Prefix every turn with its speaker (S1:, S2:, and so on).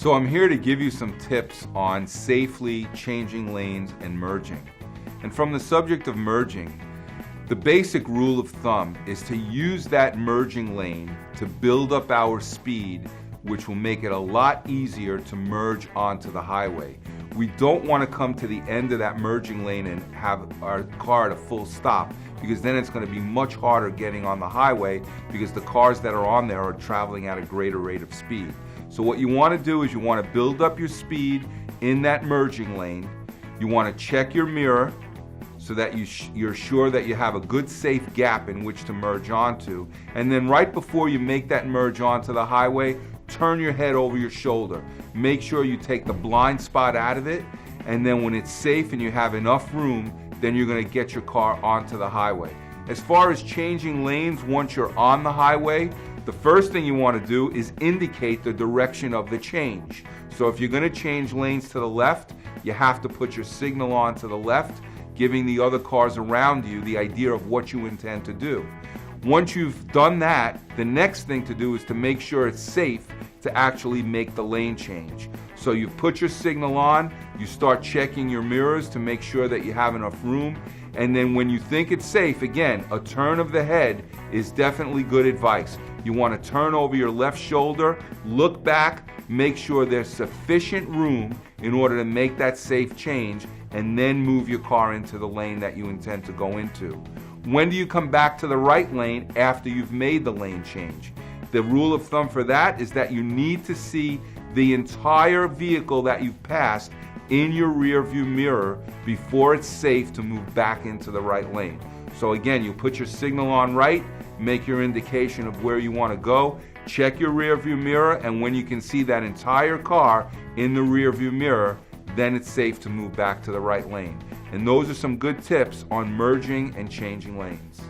S1: So I'm here to give you some tips on safely changing lanes and merging. And from the subject of merging, the basic rule of thumb is to use that merging lane to build up our speed, which will make it a lot easier to merge onto the highway. We don't want to come to the end of that merging lane and have our car at a full stop, because then it's going to be much harder getting on the highway because the cars that are on there are traveling at a greater rate of speed. So what you want to do is you want to build up your speed in that merging lane. You want to check your mirror so that you're sure that you have a good safe gap in which to merge onto. And then right before you make that merge onto the highway, turn your head over your shoulder. Make sure you take the blind spot out of it, and then when it's safe and you have enough room, then you're going to get your car onto the highway. As far as changing lanes once you're on the highway, the first thing you want to do is indicate the direction of the change. So if you're going to change lanes to the left, you have to put your signal on to the left, giving the other cars around you the idea of what you intend to do. Once you've done that, the next thing to do is to make sure it's safe to actually make the lane change. So you've put your signal on, you start checking your mirrors to make sure that you have enough room, and then when you think it's safe, again, a turn of the head is definitely good advice. You want to turn over your left shoulder, look back, make sure there's sufficient room in order to make that safe change, and then move your car into the lane that you intend to go into. When do you come back to the right lane after you've made the lane change? The rule of thumb for that is that you need to see the entire vehicle that you've passed in your rear view mirror before it's safe to move back into the right lane. So again, you put your signal on right, make your indication of where you want to go, check your rear view mirror, and when you can see that entire car in the rear view mirror, then it's safe to move back to the right lane. And those are some good tips on merging and changing lanes.